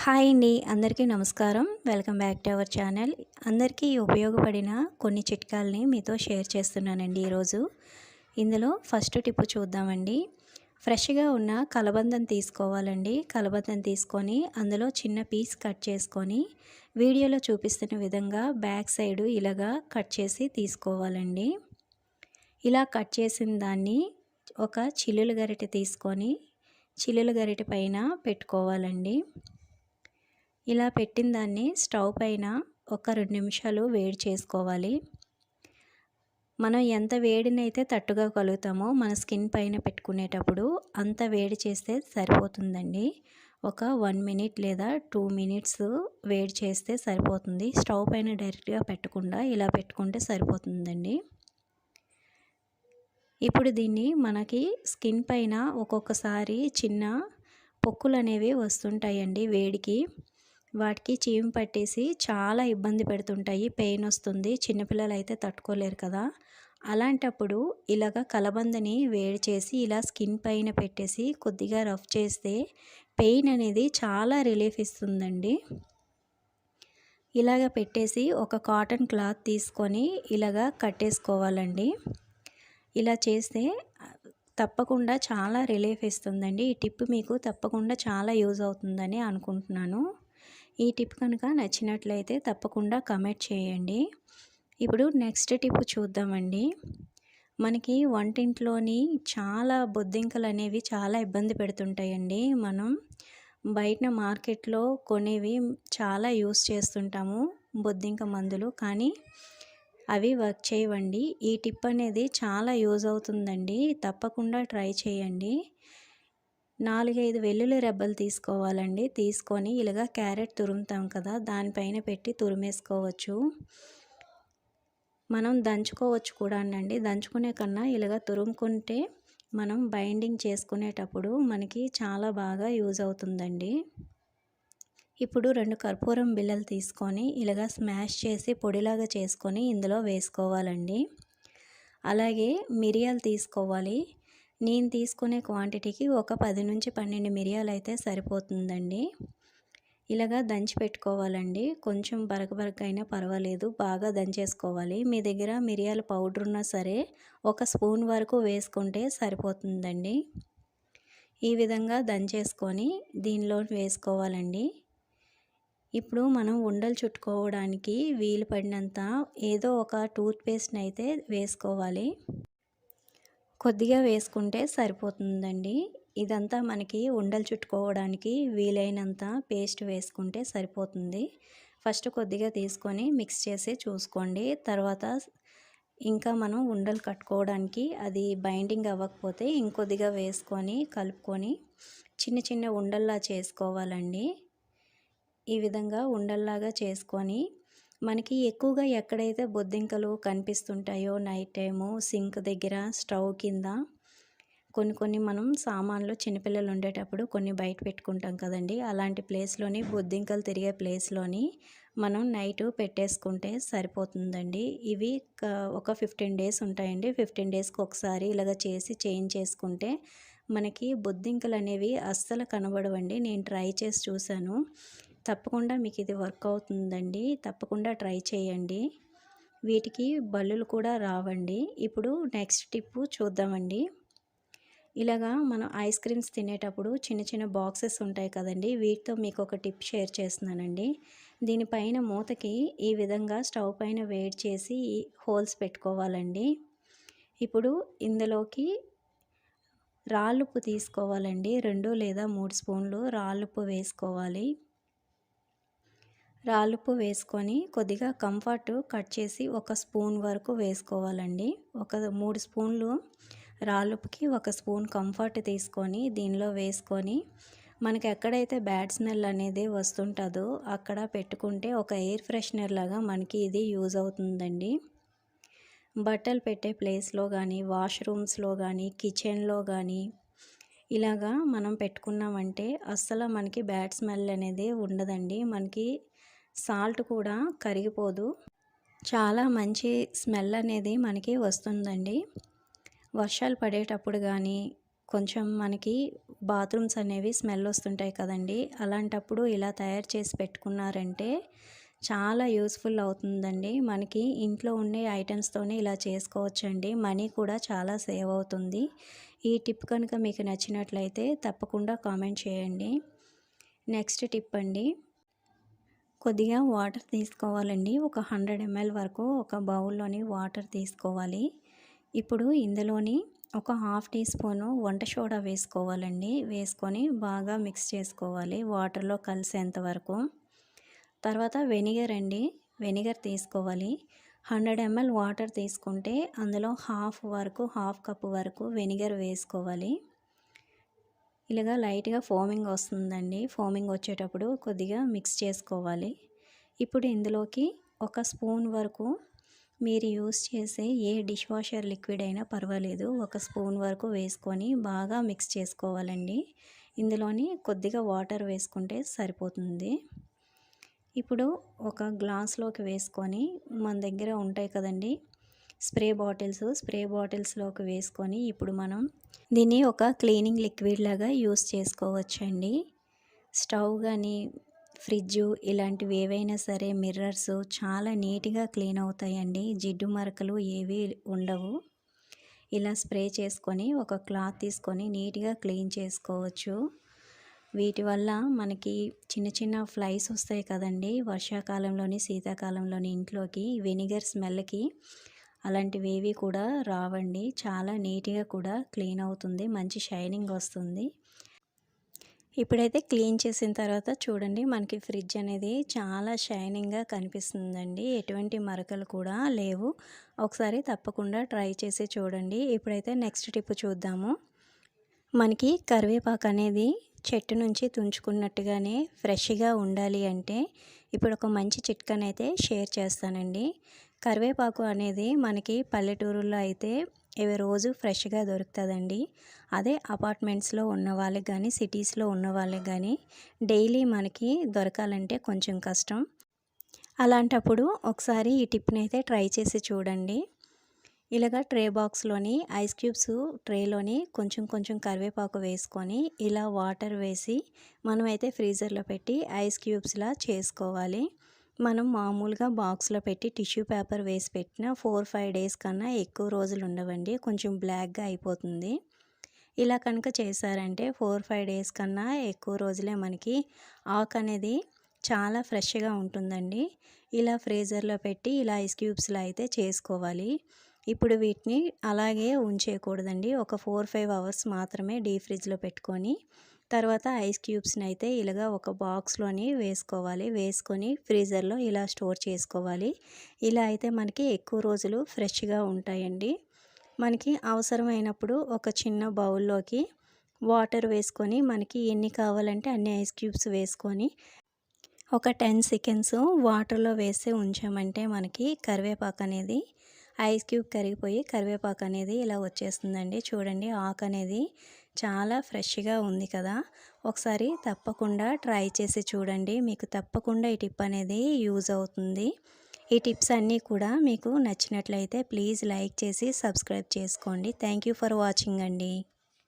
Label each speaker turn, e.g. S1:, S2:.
S1: Hi అండి, అందరికీ నమస్కారం. Welcome back to our channel. అందరికీ ఉపయోగపడిన కొన్ని చిట్కాలని మీతో షేర్ చేస్తున్నానండి ఈరోజు. ఇందులో ఫస్ట్ టిప్ చూద్దామండి. ఫ్రెష్గా ఉన్న కలబందం తీసుకోవాలండి. కలబందం తీసుకొని అందులో చిన్న పీస్ కట్ చేసుకొని వీడియోలో చూపిస్తున్న విధంగా బ్యాక్ సైడ్ ఇలాగా కట్ చేసి తీసుకోవాలండి. ఇలా కట్ చేసిన దాన్ని ఒక చిల్లుల గరిటె తీసుకొని చిల్లుల గరిటె పైన పెట్టుకోవాలండి. ఇలా పెట్టిన దాన్ని స్టవ్ పైన ఒక 2 నిమిషాలు వేడి చేసుకోవాలి. మనం ఎంత వేడినైతే తట్టుకోగలుగుతామో మన స్కిన్ పైన పెట్టుకునేటప్పుడు అంత వేడి చేస్తే సరిపోతుందండి. ఒక 1 మినిట్ లేదా 2 మినిట్స్ వేడి చేస్తే సరిపోతుంది. స్టవ్ పైన డైరెక్ట్గా పెట్టకుండా ఇలా పెట్టుకుంటే సరిపోతుందండి. ఇప్పుడు దీన్ని మనకి స్కిన్ పైన ఒక్కొక్కసారి చిన్న పొక్కులు అనేవి వస్తుంటాయండి వేడికి. వాటికి చీము పట్టేసి చాలా ఇబ్బంది పెడుతుంటాయి, పెయిన్ వస్తుంది. చిన్నపిల్లలు అయితే తట్టుకోలేరు కదా. అలాంటప్పుడు ఇలాగ కలబందని వేడి చేసి ఇలా స్కిన్ పైన పెట్టేసి కొద్దిగా రఫ్ చేస్తే పెయిన్ అనేది చాలా రిలీఫ్ ఇస్తుందండి. ఇలాగ పెట్టేసి ఒక కాటన్ క్లాత్ తీసుకొని ఇలాగ కట్టేసుకోవాలండి. ఇలా చేస్తే తప్పకుండా చాలా రిలీఫ్ ఇస్తుందండి. ఈ టిప్ మీకు తప్పకుండా చాలా యూజ్ అవుతుందని అనుకుంటున్నాను. ఈ టిప్ కనుక నచ్చినట్లయితే తప్పకుండా కమెంట్ చేయండి. ఇప్పుడు నెక్స్ట్ టిప్ చూద్దామండి. మనకి వంటింట్లోని చాలా బొద్దింకలు అనేవి చాలా ఇబ్బంది పెడుతుంటాయండి. మనం బయట మార్కెట్లో కొనేవి చాలా యూస్ చేస్తుంటాము బొద్దింక మందులు, కానీ అవి వర్క్ చేయవండి. ఈ టిప్ అనేది చాలా యూజ్ అవుతుందండి. తప్పకుండా ట్రై చేయండి. 4-5 వెల్లుల్లి రెబ్బలు తీసుకోవాలండి. తీసుకొని ఇలాగ క్యారెట్ తురుముతాం కదా, దానిపైన పెట్టి తురిమేసుకోవచ్చు. మనం దంచుకోవచ్చు కూడా అండి. దంచుకునే కన్నా ఇలాగ తురుముకుంటే మనం బైండింగ్ చేసుకునేటప్పుడు మనకి చాలా బాగా యూజ్ అవుతుందండి. ఇప్పుడు 2 కర్పూరం బిళ్ళలు తీసుకొని ఇలాగ స్మాష్ చేసి పొడిలాగా చేసుకొని ఇందులో వేసుకోవాలండి. అలాగే మిరియాలు తీసుకోవాలి. నేను తీసుకునే క్వాంటిటీకి ఒక 10-12 మిరియాలు అయితే సరిపోతుందండి. ఇలాగా దంచి పెట్టుకోవాలండి. కొంచెం బరక అయినా పర్వాలేదు, బాగా దంచేసుకోవాలి. మీ దగ్గర మిరియాల పౌడర్ ఉన్నా సరే ఒక స్పూన్ వరకు వేసుకుంటే సరిపోతుందండి. ఈ విధంగా దంచేసుకొని దీనిలో వేసుకోవాలండి. ఇప్పుడు మనం ఉండలు చుట్టుకోవడానికి వీలు పడినంత ఏదో ఒక టూత్పేస్ట్ని అయితే వేసుకోవాలి. కొద్దిగా వేసుకుంటే సరిపోతుందండి. ఇదంతా మనకి ఉండలు చుట్టుకోవడానికి వీలైనంత పేస్ట్ వేసుకుంటే సరిపోతుంది. ఫస్ట్ కొద్దిగా తీసుకొని మిక్స్ చేసి చూసుకోండి. తర్వాత ఇంకా మనం ఉండలు కట్టుకోవడానికి అది బైండింగ్ అవ్వకపోతే ఇంకొద్దిగా వేసుకొని కలుపుకొని చిన్న చిన్న ఉండల్లా చేసుకోవాలండి. ఈ విధంగా ఉండల్లాగా చేసుకొని మనకి ఎక్కువగా ఎక్కడైతే బొద్దింకలు కనిపిస్తుంటాయో నైట్ టైము సింక్ దగ్గర, స్టవ్ కింద, కొన్ని మనం సామాన్లు చిన్నపిల్లలు ఉండేటప్పుడు కొన్ని బయట పెట్టుకుంటాం కదండి. అలాంటి ప్లేస్లోని బొద్దింకలు తిరిగే ప్లేస్లోని మనం నైట్ పెట్టేసుకుంటే సరిపోతుందండి. ఇవి ఒక 15 డేస్ ఉంటాయండి. 15 డేస్కి ఒకసారి ఇలాగ చేసి చేంజ్ చేసుకుంటే మనకి బొద్దింకలు అనేవి అస్సలు కనబడవండి. నేను ట్రై చేసి చూశాను. తప్పకుండా మీకు ఇది వర్క్ అవుతుందండి. తప్పకుండా ట్రై చేయండి. వీటికి బల్లులు కూడా రావండి. ఇప్పుడు నెక్స్ట్ టిప్ చూద్దామండి. ఇలాగా మనం ఐస్ క్రీమ్స్ తినేటప్పుడు చిన్న చిన్న బాక్సెస్ ఉంటాయి కదండి, వీటితో మీకు ఒక టిప్ షేర్ చేస్తున్నానండి. దీనిపైన మూతకి ఈ విధంగా స్టవ్ పైన వేడి చేసి హోల్స్ పెట్టుకోవాలండి. ఇప్పుడు ఇందులోకి రాళ్ళుప్పు తీసుకోవాలండి. 2 లేదా 3 స్పూన్లు రాళ్ళుప్పు వేసుకోవాలి. రాళ్ళుప్పు వేసుకొని కొద్దిగా కంఫర్ట్ కట్ చేసి ఒక స్పూన్ వరకు వేసుకోవాలండి. ఒక 3 స్పూన్లు రాళ్ళుప్పుకి 1 స్పూన్ కంఫర్ట్ తీసుకొని దీనిలో వేసుకొని మనకి ఎక్కడైతే బ్యాడ్ స్మెల్ అనేది వస్తుంటుందో అక్కడ పెట్టుకుంటే ఒక ఎయిర్ ఫ్రెషనర్ లాగా మనకి ఇది యూజ్ అవుతుందండి. బట్టలు పెట్టే ప్లేస్లో కానీ, వాష్రూమ్స్లో కానీ, కిచెన్లో కానీ ఇలాగా మనం పెట్టుకున్నామంటే అస్సలు మనకి బ్యాడ్ స్మెల్ అనేది ఉండదండి. మనకి సాల్ట్ కూడా కరిగిపోదు. చాలా మంచి స్మెల్ అనేది మనకి వస్తుందండి. వర్షాలు పడేటప్పుడు కానీ కొంచెం మనకి బాత్రూమ్స్ అనేవి స్మెల్ వస్తుంటాయి కదండీ! అలాంటప్పుడు ఇలా తయారు చేసి పెట్టుకున్నారంటే చాలా యూస్‌ఫుల్ అవుతుందండి. మనకి ఇంట్లో ఉండే ఐటెమ్స్‌తోనే ఇలా చేసుకోవచ్చండి. మనీ కూడా చాలా సేవ్ అవుతుంది. ఈ టిప్ కనుక మీకు నచ్చినట్లయితే తప్పకుండా కామెంట్ చేయండి. నెక్స్ట్ టిప్ అండి. కొద్దిగా వాటర్ తీసుకోవాలండి. ఒక 100 ml వరకు ఒక బౌల్‌లోని వాటర్ తీసుకోవాలి. ఇప్పుడు ఇందులోని ఒక హాఫ్ టీ స్పూను వంట సోడా వేసుకోవాలండి. వేసుకొని బాగా మిక్స్ చేసుకోవాలి వాటర్‌లో కలిసేంత వరకు. తర్వాత వెనిగర్ అండి. వెనిగర్ తీసుకోవాలి. 100 ml వాటర్ తీసుకుంటే అందులో హాఫ్ కప్ వరకు వెనిగర్ వేసుకోవాలి. ఇలాగా లైట్‌గా ఫోమింగ్ వస్తుందండి. ఫోమింగ్ వచ్చేటప్పుడు కొద్దిగా మిక్స్ చేసుకోవాలి. ఇప్పుడు ఇందులోకి ఒక స్పూన్ వరకు మీరు యూస్ చేసే ఏ డిష్ వాషర్ లిక్విడ్ అయినా పర్వాలేదు. ఒక స్పూన్ వరకు వేసుకొని బాగా మిక్స్ చేసుకోవాలండి. ఇందులోని కొద్దిగా వాటర్ వేసుకుంటే సరిపోతుంది. ఇప్పుడు ఒక గ్లాస్‌లోకి వేసుకొని మన దగ్గర ఉంటాయి కదండీ! స్ప్రే బాటిల్స్‌లోకి వేసుకొని ఇప్పుడు మనం దీన్ని ఒక క్లీనింగ్ లిక్విడ్ లాగా యూస్ చేసుకోవచ్చండి. స్టవ్ గానీ, ఫ్రిడ్జు ఇలాంటివి ఏవైనా సరే మిర్రర్స్ చాలా నీట్‌గా క్లీన్ అవుతాయండి. జిడ్డు మరకలు ఏవి ఉండవు. ఇలా స్ప్రే చేసుకొని ఒక క్లాత్ తీసుకొని నీట్‌గా క్లీన్ చేసుకోవచ్చు. వీటి వల్ల మనకి చిన్న చిన్న ఫ్లైస్ వస్తాయి కదండీ! వర్షాకాలంలోని, శీతాకాలంలోని ఇంట్లోకి వెనిగర్ స్మెల్‌కి అలాంటివేవి కూడా రావండి. చాలా నీట్‌గా కూడా క్లీన్ అవుతుంది. మంచి షైనింగ్ వస్తుంది. ఇప్పుడైతే క్లీన్ చేసిన తర్వాత చూడండి మనకి ఫ్రిడ్జ్ అనేది చాలా షైనింగ్‌గా కనిపిస్తుందండి. ఎటువంటి మరకలు కూడా లేవు. ఒకసారి తప్పకుండా ట్రై చేసి చూడండి. ఇప్పుడైతే నెక్స్ట్ టిప్ చూద్దాము. మనకి కరివేపాకు అనేది చెట్టు నుంచి తుంచుకున్నట్టుగానే ఫ్రెష్‌గా ఉండాలి అంటే ఇప్పుడు ఒక మంచి చిట్కానైతే షేర్ చేస్తానండి. కరివేపాకు అనేది మనకి పల్లెటూరుల్లో అయితే ఇవి రోజు ఫ్రెష్‌గా దొరుకుతుందండి. అదే అపార్ట్మెంట్స్‌లో ఉన్న వాళ్ళకి కానీ, సిటీస్‌లో ఉన్న వాళ్ళకి కానీ డైలీ మనకి దొరకాలంటే కొంచెం కష్టం. అలాంటప్పుడు ఒకసారి ఈ టిప్‌ని అయితే ట్రై చేసి చూడండి. ఇలాగ ట్రే బాక్స్‌లోని ఐస్ క్యూబ్స్ ట్రేలోని కొంచెం కొంచెం కరివేపాకు వేసుకొని ఇలా వాటర్ వేసి మనమైతే ఫ్రీజర్‌లో పెట్టి ఐస్ క్యూబ్స్‌లా చేసుకోవాలి. మనం మామూలుగా బాక్స్‌లో పెట్టి టిష్యూ పేపర్ వేసి పెట్టిన 4, 5 డేస్ కన్నా ఎక్కువ రోజులు ఉండవండి. కొంచెం బ్లాక్‌గా అయిపోతుంది. ఇలా కనుక చేశారంటే 4, 5 డేస్ కన్నా ఎక్కువ రోజులే మనకి ఆకు అనేది చాలా ఫ్రెష్‌గా ఉంటుందండి. ఇలా ఫ్రీజర్‌లో పెట్టి ఇలా ఐస్ క్యూబ్స్‌లా అయితే చేసుకోవాలి. ఇప్పుడు వీటిని అలాగే ఉంచేయకూడదండి. ఒక 4, 5 అవర్స్ మాత్రమే డీప్ ఫ్రిడ్జ్‌లో పెట్టుకొని తర్వాత ఐస్ క్యూబ్స్‌ని అయితే ఇలాగ ఒక బాక్స్‌లోని వేసుకోవాలి. వేసుకొని ఫ్రీజర్‌లో ఇలా స్టోర్ చేసుకోవాలి. ఇలా అయితే మనకి ఎక్కువ రోజులు ఫ్రెష్‌గా ఉంటాయండి. మనకి అవసరమైనప్పుడు ఒక చిన్న బౌల్‌లోకి వాటర్ వేసుకొని మనకి ఎన్ని కావాలంటే అన్ని ఐస్ క్యూబ్స్ వేసుకొని ఒక 10 సెకండ్స్ వాటర్‌లో వేసి ఉంచామంటే మనకి కరివేపాకు అనేది ఐస్ క్యూబ్ కరిగిపోయి కరివేపాకు అనేది ఇలా వచ్చేస్తుందండి. చూడండి ఆకు అనేది చాలా ఫ్రెష్‌గా ఉంది కదా! ఒకసారి తప్పకుండా ట్రై చేసి చూడండి. మీకు తప్పకుండా ఈ టిప్ అనేది యూజ్ అవుతుంది. ఈ టిప్స్ అన్నీ కూడా మీకు నచ్చినట్లయితే ప్లీజ్ లైక్ చేసి సబ్స్క్రైబ్ చేసుకోండి. థ్యాంక్ యూ ఫర్ వాచింగ్ అండి.